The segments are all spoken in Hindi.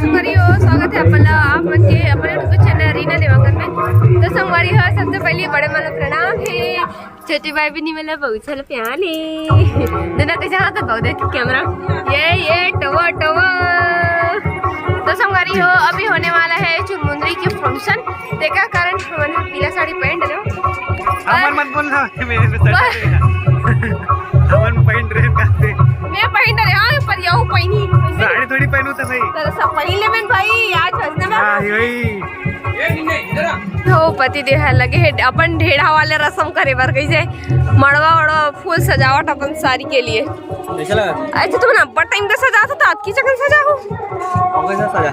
संगवारी हो, स्वागत है आप मन के अपने यूट्यूब चैनल रीना देवांगन में। तो संगवारी हो, सबसे पहले बड़े मन प्रणाम है। छोटी भाई भी नहीं मिला, बहुत सारा प्यार है। दोनों के जहाँ तो बहुत है कैमरा ये टवा टवा। तो संगवारी हो, अभी होने वाला है चुनमुंदरी की फंक्शन। देखा कारण हमने पीला साड़ी पहन लो। हमन मत बोल ना हमन पहन रहे काते मैं पहन रहे हां पर यहू पहनी साड़ी थोड़ी पहनू तो भाई तो सब पहले में भाई आज हंसने में हां वही ये निन्ने इधर आ। पति देह लगे है अपन ढेढ़ा वाले रस्म करे बर कैसे मड़वा वड़वा फूल सजावट अपन सारी के लिए चला अच्छा तुम ना बड़ टाइम का सजा था आज की जगह सजा हो कैसा सजा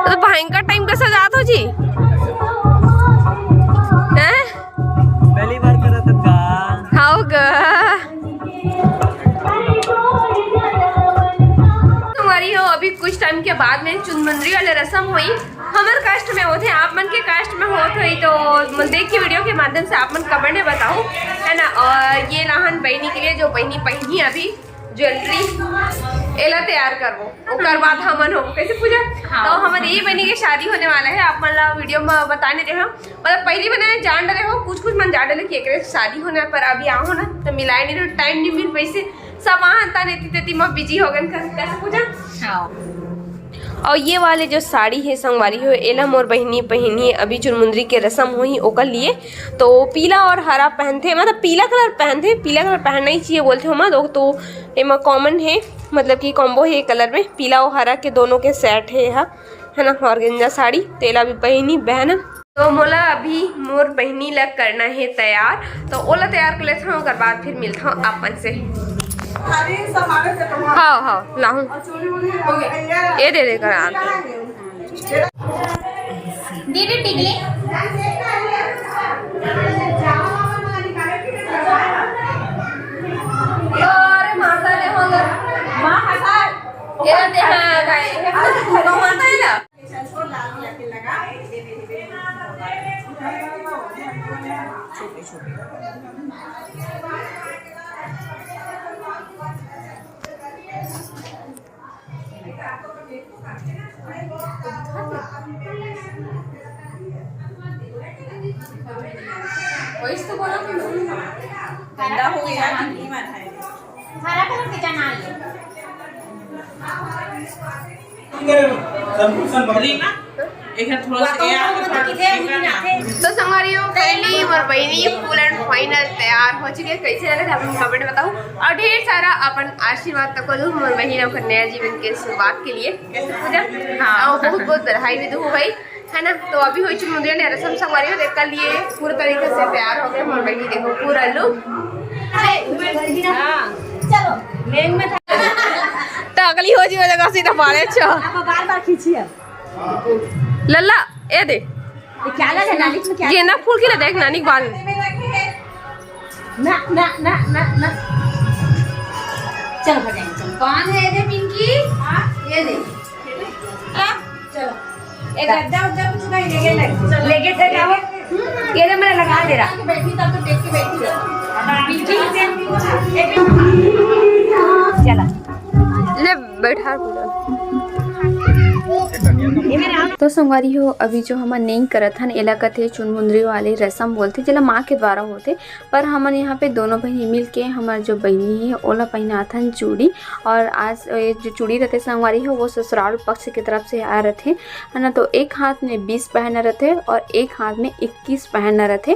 तो भयंकर टाइम का सजा तो जी हैं पहली बार करा था का हाउ ग तुम्हारी हो अभी कुछ टाइम के बाद में चुनमुंदरी वाले रस्म हुई हमारे कास्ट में होते आप मन के कास्ट में होत हुई तो देख के वीडियो के माध्यम से आप मन कमेंट में बताओ है ना। और ये लाहन बहनी के लिए जो बहनी पहनी अभी ज्वेलरी एला तैयार करवो ओकर बाद हमन हो कैसे पूजा तो हमारे ये बहनी के शादी होने वाला है आप मन वीडियो में बताने रहे हो मतलब पहली बनाए जान डरे हो कुछ मन जान डरे कि एक शादी होने पर अभी आओ ना तो मिलाए नहीं टाइम नहीं मिल पैसे सब वहाँ नेती मैं बिजी हो गए कैसे पूजा। और ये वाले जो साड़ी है संगवारी हो एला मोर बहनी पहनी अभी चुनमुंदरी के रस्म हुई ओकर लिए तो पीला और हरा पहनते मतलब पीला कलर पहनते पीला कलर पहनना ही चाहिए बोलते हम तो एमा कॉमन है मतलब कि कॉम्बो है कलर में पीला और हरा के दोनों के सेट है है ना। ऑर्गेन्जा साड़ी तेला भी पहनी बहन तो मोला अभी मोर बहनी लग करना है तैयार तो ओला तैयार कर लेता हूँ ओकर बाद फिर मिलता हूँ आपन से। हाँ हाँ लाहूं ये दे कर दीदी टिकली और माता ने होगा मां हसा ये दे हां गाय तो माता है ना वही तो बोला ठंडा हो गया हरा कलर के जाना है तो संगवारियों पहली और बहनी फुल एंड फाइनल तैयार हो चुके हैं कैसे लगे आप कमेंट बताओ और ढेर सारा अपन आशीर्वाद तक दो मोर बहनी अपने नया जीवन के शुरुआत के लिए कैसे पूजा हाँ बहुत बहुत बधाई भी दो भाई है ना। तो अभी हो चुनमुंदरी ने रस्म संगवारी देख कर लिए पूरे तरीके से तैयार हो गए मोर बहनी देखो पूरा लुक चलो लेंग में तो अगली हो जी जगह सीधा मारे अच्छा बार खींचिए लल्ला ए दे ये क्या लगा नानी में क्या गेंदा फूल के देख नानी बाल ना ना ना ना ना चलो बजाएं चलो कौन है ये पिंकी हां ये दे चलो एक गद्दा उद्दा कुछ नहीं लेके से जाओ ये तो मैंने लगा दे रहा बैठी तब तो देख के बैठी चला ले बैठा तो संगवारी हो अभी जो हमन नहीं करत हन एला कथे चुनमुंदरी वाले रस्म बोलते जेला माँ के द्वारा होते पर हमन यहाँ पे दोनों बहनी मिल के हमार जो बहनी है ओला पहनाथन चूड़ी और आज जो चूड़ी रहते संगवारी हो वो ससुराल पक्ष की तरफ से आ रहे है ना। तो एक हाथ में 20 पहना रहते और एक हाथ में 21 पहना रहते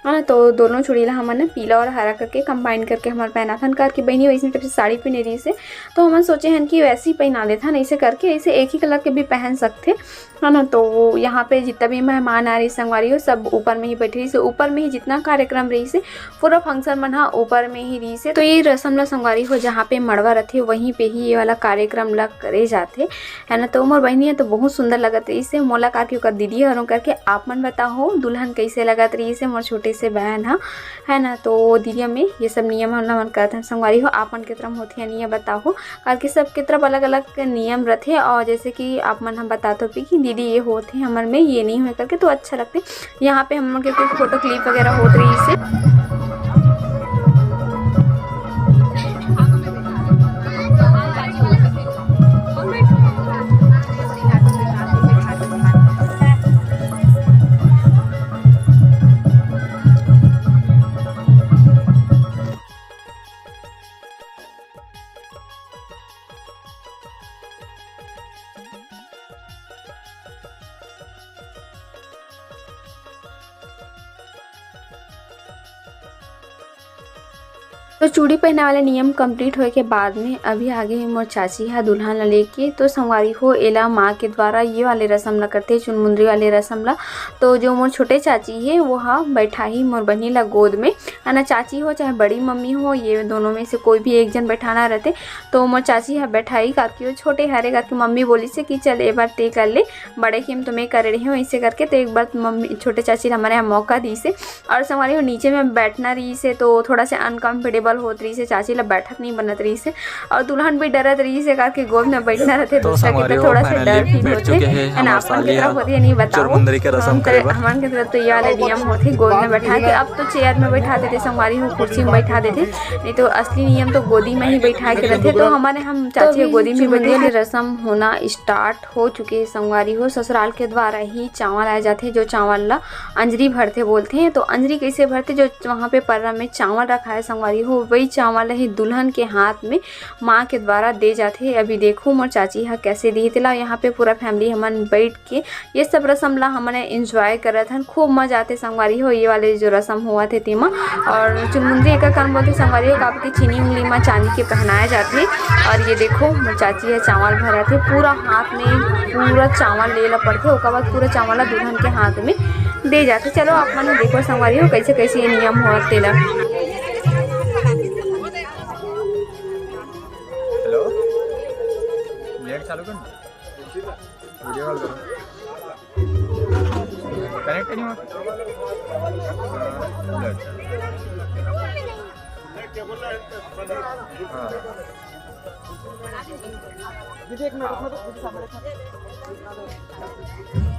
है ना। तो दोनों चूड़ी ला हमन पीला और हरा करके कंबाइन करके हमारे पहनाथन करके बहनी वैसे तरफ से साड़ी पहने रही से तो हमन सोचे हैं कि वैसे ही पहना देता ऐसे करके ऐसे एक ही कलर के भी पहन सकते है ना। तो यहाँ पे जितना भी मेहमान आ रही संगवारी हो सब ऊपर में ही बैठी रही से ऊपर में ही जितना कार्यक्रम रही से पूरा फंक्शन मना ऊपर में ही रही से। तो ये रस्म ला संगवारी हो जहाँ पे मड़वा रहते वहीं पे ही ये वाला कार्यक्रम ला करे जाते है ना। तो मोर बहनी है तो बहुत सुंदर लगत रही से मोला करके ओकर दीदी हरों करके आप मन बताओ दुल्हन कैसे लगत रही से मोर छोटे से बहन है ना। तो दीदिया में ये सब नियम हम करते हैं संगवारी हो आपन के तरफ होती है नियम बताओ करके सब के तरफ अलग अलग नियम रहते और जैसे कि आप मन हम बताते हो कि दीदी ये होते हैं हमारे में ये नहीं हुए करके तो अच्छा लगते। यहाँ पे हम लोग के कुछ फोटो क्लिप वगैरह होत रही से तो चूड़ी पहने वाले नियम कंप्लीट होए के बाद में अभी आगे है मोर चाची है दुल्हन ला लेके। तो संगवारी हो एला माँ के द्वारा ये वाले रस्म ला करते चुनमुंदरी वाले रस्म ला। तो जो मोर छोटे चाची है वो हाँ बैठा ही मोर बहनी ला गोद में, है ना। चाची हो चाहे बड़ी मम्मी हो, ये दोनों में से कोई भी एक जन बैठाना रहते। तो मोर चाची है बैठाई करके वो छोटे हरे करके मम्मी बोली से कि चल एक बार ते कर ले, बड़े की हम तुम्हें कर रही हूँ ऐसे करके। तो एक बार मम्मी छोटे चाची ने हमारे यहाँ मौका दी से। और संगवारी हो नीचे में बैठना रही से तो थोड़ा सा अनकम्फर्टेबल होत रही से, चाची ला बैठक नहीं बनत रही से। और दुल्हन भी डरत रही से करके गोद में बैठना रहते दूसरा के तो थोड़ा सा डर फील होते है ना। अपन की तरफ होती है नहीं बताओ, हमारे की तरफ तो ये वाले नियम होते गोद में बैठा के। अब तो चेयर में बैठा देते संगवारी हो, कुर्सी में बैठा देते, नहीं तो असली नियम तो गोदी में ही बैठा के रहते। तो हमारे हम चाची गोदी में बैठे वाली रस्म होना स्टार्ट हो चुके हैं संगवारी हो। ससुराल के द्वारा ही चावल आए जाते जो चावल ला अंजरी भरते बोलते हैं। तो अंजरी कैसे भरते, जो वहाँ पे पर्रा में चावल रखा है संगवारी हो वही चावल ही दुल्हन के हाथ में माँ के द्वारा दे जाते। अभी देखो मोर चाची हा कैसे दी तेला। यहाँ पे पूरा फैमिली हमन बैठ के ये सब रस्म ला हमने एंजॉय करत हन, खूब मजा आते संगवारी हो ये वाले जो रस्म हुआ थे तेमा। और चुनमुंदरी एक काम बोलते संगवारी हो काफी चीनी उंगली में चांदी के पहनाए जाते। और ये देखो मोर चाची है चावल भरा थे पूरा हाथ में, पूरा चावल ले ला पड़ते, उसके बाद पूरा चावल दुल्हन के हाथ में दे जाते। चलो आप मन देखो संगवारी हो कैसे कैसे ये नियम हुआ तेला। हेलो नेट चालू कर, वीडियो कॉल करो, कनेक्ट नहीं हुआ।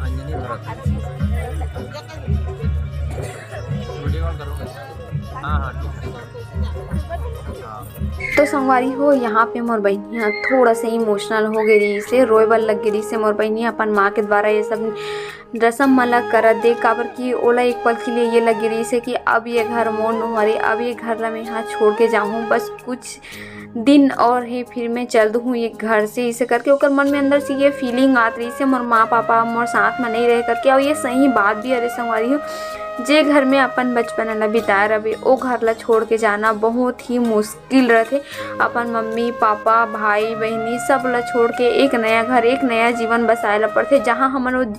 अंजनी भरत वीडियो कॉल करो। हाँ तो संगवारी हो यहाँ पे मोर बहनिया थोड़ा सा इमोशनल हो गई रही से, रोएबल लग गई से। मोर बहनिया अपन माँ के द्वारा ये सब रस्म मला कर दे काबर की ओला एक पल के लिए ये लगी रही से कि अब ये घर मोर नुहरे, अब ये घर मैं यहाँ छोड़ के जाऊँ, बस कुछ दिन और है फिर मैं चल दूँ ये घर से। इसे करके ओकर मन में अंदर से ये फीलिंग आत रही से मोर माँ पापा मोर साथ में नहीं रह करके। और ये सही बात भी अरे संगवारी हो, जे घर में अपन बचपन ला बिताए रहे ओ घर ला छोड़ के जाना बहुत ही मुश्किल रहते। अपन मम्मी पापा भाई बहनी सब ला छोड़ के एक नया घर एक नया जीवन बसाए ला पड़ते, जहाँ हमन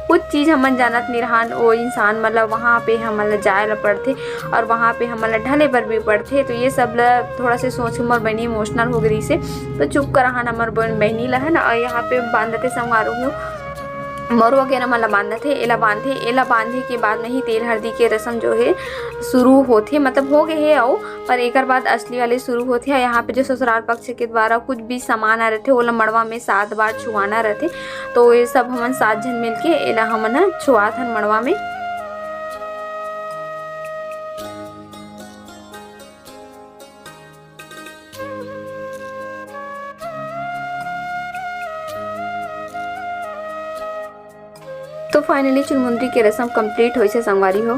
कुछ चीज़ हमन जानत नहीं रहन वो इंसान मतलब वहाँ पे हमन ला जाए ला पड़ते और वहाँ पे हमन ला ढले पर भी पड़ते। तो ये सब ला थोड़ा से सोच मोर बहनी इमोशनल हो गई से। तो चुप कर हन हमार बहनी ला है ना। और यहाँ पे बांधते संगवारू हूँ मोर वगैरह मला बांधे थे, एला बांधे के बाद में ही तेल हल्दी के रस्म जो है शुरू होते, मतलब हो गए है आओ पर एक बाद असली वाले शुरू होते हैं। यहाँ पे जो ससुराल पक्ष के द्वारा कुछ भी सामान आ रहते ओला मड़वा में 7 बार छुआना रहते। तो ये सब हमन 7 जन मिल के एला हमन छुआत हन मड़वा में। तो फाइनली चुनमुंदरी के रस्म कंप्लीट हुई से संगवारी हो।